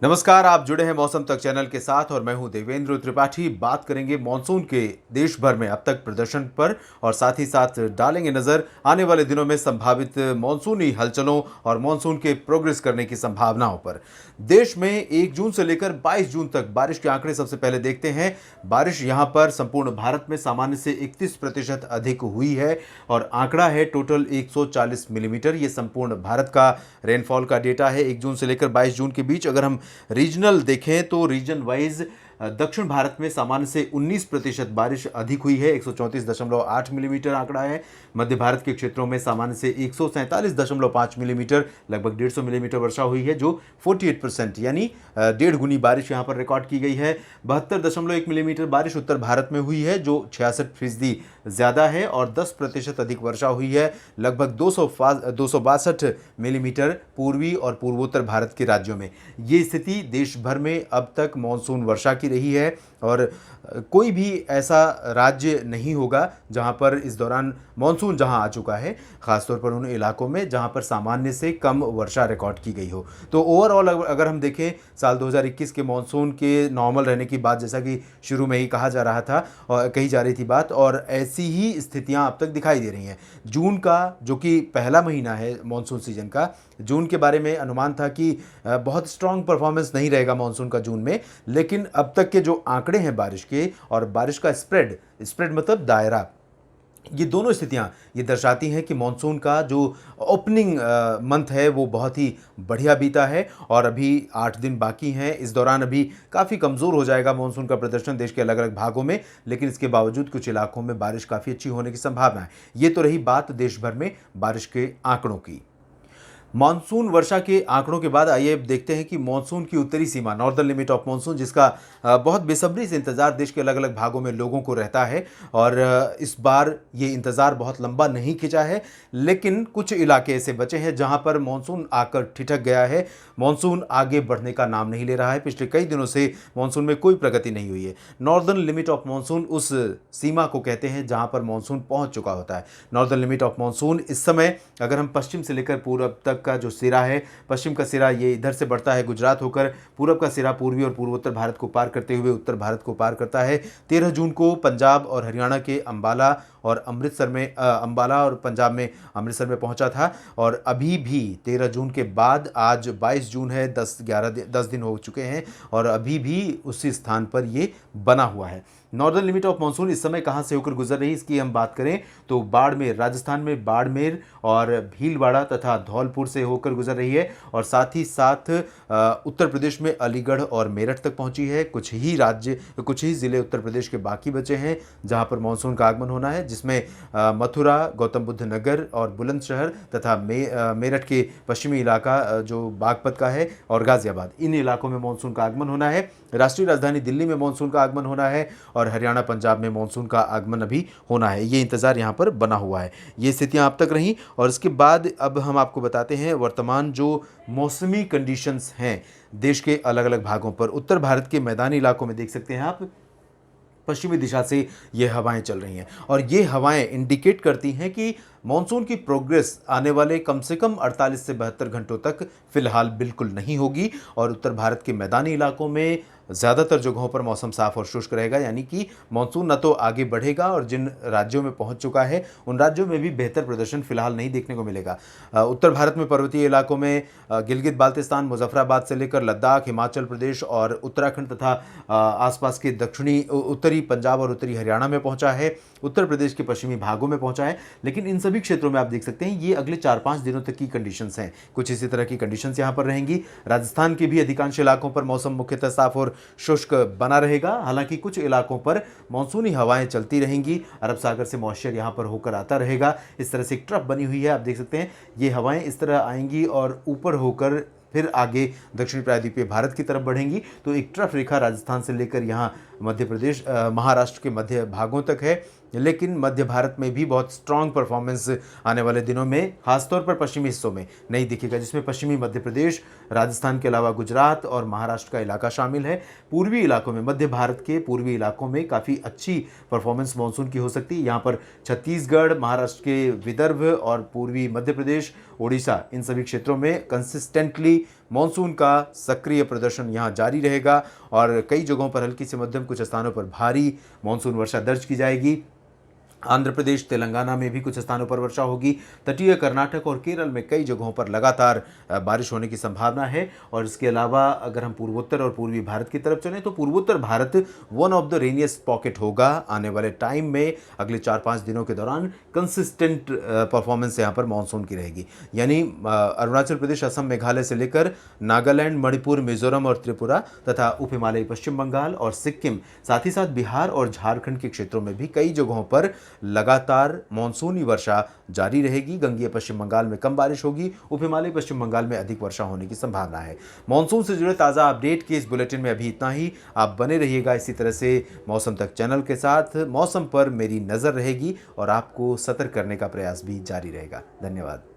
नमस्कार, आप जुड़े हैं मौसम तक चैनल के साथ और मैं हूं देवेंद्र त्रिपाठी। बात करेंगे मॉनसून के देश भर में अब तक प्रदर्शन पर और साथ ही साथ डालेंगे नजर आने वाले दिनों में संभावित मॉनसूनी हलचलों और मॉनसून के प्रोग्रेस करने की संभावनाओं पर। देश में 1 जून से लेकर 22 जून तक बारिश के आंकड़े सबसे पहले देखते हैं। बारिश यहां पर संपूर्ण भारत में सामान्य से 31% अधिक हुई है और आंकड़ा है टोटल 140 मिलीमीटर। ये संपूर्ण भारत का रेनफॉल का डेटा है 1 जून से लेकर 22 जून के बीच। अगर हम रीजनल देखें तो रीजन वाइज दक्षिण भारत में सामान्य से 19% बारिश अधिक हुई है, 134.8 मिलीमीटर आंकड़ा है। मध्य भारत के क्षेत्रों में सामान्य से 147.5 मिलीमीटर, लगभग 150 मिलीमीटर वर्षा हुई है, जो 48% यानी 1.5 गुनी बारिश यहां पर रिकॉर्ड की गई है। 72.1 मिलीमीटर बारिश उत्तर भारत में हुई है, जो 66% ज़्यादा है और 10% अधिक वर्षा हुई है। लगभग 262 मिलीमीटर पूर्वी और पूर्वोत्तर भारत के राज्यों में। ये स्थिति देश भर में अब तक मानसून वर्षा की रही है और कोई भी ऐसा राज्य नहीं होगा जहां पर इस दौरान मानसून जहां आ चुका है, खासतौर पर उन इलाकों में जहां पर सामान्य से कम वर्षा रिकॉर्ड की गई हो। तो ओवरऑल अगर हम देखें साल 2021 के मानसून के नॉर्मल रहने की बात, जैसा कि शुरू में ही कहा जा रहा था और कही जा रही थी बात, और ऐसी ही स्थितियां अब तक दिखाई दे रही हैं। जून का, जो कि पहला महीना है मानसून सीजन का, जून के बारे में अनुमान था कि बहुत स्ट्रांग परफॉर्मेंस नहीं रहेगा मानसून का जून में, लेकिन अब तक के जो आंकड़े हैं बारिश के और बारिश का स्प्रेड मतलब दायरा, ये दोनों स्थितियां ये दर्शाती हैं कि मानसून का जो ओपनिंग मंथ है वो बहुत ही बढ़िया बीता है और अभी 8 दिन बाकी हैं। इस दौरान अभी काफ़ी कमज़ोर हो जाएगा मानसून का प्रदर्शन देश के अलग अलग भागों में, लेकिन इसके बावजूद कुछ इलाकों में बारिश काफ़ी अच्छी होने की संभावना है। ये तो रही बात देश भर में बारिश के आंकड़ों की। मानसून वर्षा के आंकड़ों के बाद आइए अब देखते हैं कि मानसून की उत्तरी सीमा, नॉर्दर्न लिमिट ऑफ मानसून, जिसका बहुत बेसब्री से इंतजार देश के अलग अलग भागों में लोगों को रहता है और इस बार ये इंतजार बहुत लंबा नहीं खिंचा है, लेकिन कुछ इलाके ऐसे बचे हैं जहां पर मानसून आकर ठिठक गया है। मानसून आगे बढ़ने का नाम नहीं ले रहा है। पिछले कई दिनों से मानसून में कोई प्रगति नहीं हुई है। नॉर्दर्न लिमिट ऑफ मानसून उस सीमा को कहते हैं जहां पर मानसून पहुंच चुका होता है। नॉर्दर्न लिमिट ऑफ मानसून इस समय, अगर हम पश्चिम से लेकर पूरब तक का जो सिरा है, पश्चिम का सिरा ये इधर से बढ़ता है गुजरात होकर, पूरब का सिरा पूर्वी और पूर्वोत्तर भारत को पार करते हुए उत्तर भारत को पार करता है। 13 जून को पंजाब और हरियाणा के अंबाला और अमृतसर में अंबाला और पंजाब में अमृतसर में पहुंचा था और अभी भी 13 जून के बाद आज 22 जून है, 10 दिन हो चुके हैं और अभी भी उसी स्थान पर ये बना हुआ है। नॉर्दर्न लिमिट ऑफ मानसून इस समय कहां से होकर गुजर रही है इसकी हम बात करें तो बाड़मेर, राजस्थान में बाड़मेर और भीलवाड़ा तथा धौलपुर से होकर गुजर रही है और साथ ही साथ उत्तर प्रदेश में अलीगढ़ और मेरठ तक पहुंची है। कुछ ही जिले उत्तर प्रदेश के बाकी बचे हैं जहां पर मानसून का आगमन होना है, जिसमें मथुरा, गौतम बुद्ध नगर और बुलंदशहर तथा मेरठ के पश्चिमी इलाका जो बागपत का है और गाजियाबाद, इन इलाकों में मानसून का आगमन होना है। राष्ट्रीय राजधानी दिल्ली में मानसून का आगमन होना है और हरियाणा, पंजाब में मानसून का आगमन अभी होना है। ये इंतजार यहाँ पर बना हुआ है। ये स्थितियाँ अब तक रहीं और इसके बाद अब हम आपको बताते हैं वर्तमान जो मौसमी कंडीशंस हैं देश के अलग अलग भागों पर। उत्तर भारत के मैदानी इलाकों में देख सकते हैं आप, पश्चिमी दिशा से ये हवाएं चल रही हैं और ये हवाएं इंडिकेट करती हैं कि मानसून की प्रोग्रेस आने वाले कम से कम 48 से 72 घंटों तक फिलहाल बिल्कुल नहीं होगी और उत्तर भारत के मैदानी इलाकों में ज़्यादातर जगहों पर मौसम साफ और शुष्क रहेगा, यानी कि मानसून न तो आगे बढ़ेगा और जिन राज्यों में पहुंच चुका है उन राज्यों में भी बेहतर प्रदर्शन फिलहाल नहीं देखने को मिलेगा। उत्तर भारत में पर्वतीय इलाकों में गिलगित बाल्तिस्तान, मुजफ्फराबाद से लेकर लद्दाख, हिमाचल प्रदेश और उत्तराखंड तथा आसपास के दक्षिणी उत्तरी पंजाब और उत्तरी हरियाणा में पहुंचा है, उत्तर प्रदेश के पश्चिमी भागों में पहुंचा है। लेकिन इन सभी क्षेत्रों में आप देख सकते हैं ये अगले 4-5 दिनों तक की कंडीशंस हैं। कुछ इसी तरह की कंडीशंस यहाँ पर रहेंगी। राजस्थान के भी अधिकांश इलाकों पर मौसम मुख्यतः साफ और शुष्क बना रहेगा, हालांकि कुछ इलाकों पर मानसूनी हवाएं चलती रहेंगी। अरब सागर से मॉइस्चर यहां पर होकर आता रहेगा। इस तरह से एक ट्रफ बनी हुई है, आप देख सकते हैं। ये हवाएं इस तरह आएंगी और ऊपर होकर फिर आगे दक्षिण प्रायद्वीपीय भारत की तरफ बढ़ेंगी। तो एक ट्रफ रेखा राजस्थान से लेकर यहाँ मध्य प्रदेश, महाराष्ट्र के मध्य भागों तक है, लेकिन मध्य भारत में भी बहुत स्ट्रांग परफॉर्मेंस आने वाले दिनों में खासतौर पर पश्चिमी हिस्सों में नहीं दिखेगा, जिसमें पश्चिमी मध्य प्रदेश, राजस्थान के अलावा गुजरात और महाराष्ट्र का इलाका शामिल है। पूर्वी इलाकों में, मध्य भारत के पूर्वी इलाकों में काफ़ी अच्छी परफॉर्मेंस मानसून की हो सकती है। यहाँ पर छत्तीसगढ़, महाराष्ट्र के विदर्भ और पूर्वी मध्य प्रदेश, उड़ीसा, इन सभी क्षेत्रों में कंसिस्टेंटली मानसून का सक्रिय प्रदर्शन यहाँ जारी रहेगा और कई जगहों पर हल्की से मध्यम, कुछ स्थानों पर भारी मानसून वर्षा दर्ज की जाएगी। आंध्र प्रदेश, तेलंगाना में भी कुछ स्थानों पर वर्षा होगी। तटीय कर्नाटक और केरल में कई जगहों पर लगातार बारिश होने की संभावना है। और इसके अलावा अगर हम पूर्वोत्तर और पूर्वी भारत की तरफ चलें तो पूर्वोत्तर Bharat one of the rainiest pocket होगा आने वाले टाइम में। अगले 4-5 दिनों के दौरान कंसिस्टेंट परफॉर्मेंस यहाँ पर मानसून की रहेगी, यानी अरुणाचल प्रदेश, असम, मेघालय से लेकर नागालैंड, मणिपुर, मिजोरम और त्रिपुरा तथा उप हिमालयी पश्चिम बंगाल और सिक्किम, साथ ही साथ बिहार और झारखंड के क्षेत्रों में भी कई जगहों पर लगातार मानसूनी वर्षा जारी रहेगी। गंगेय पश्चिम बंगाल में कम बारिश होगी, उप हिमालयी पश्चिम बंगाल में अधिक वर्षा होने की संभावना है। मानसून से जुड़े ताज़ा अपडेट के इस बुलेटिन में अभी इतना ही। आप बने रहिएगा इसी तरह से मौसम तक चैनल के साथ। मौसम पर मेरी नज़र रहेगी और आपको सतर्क करने का प्रयास भी जारी रहेगा। धन्यवाद।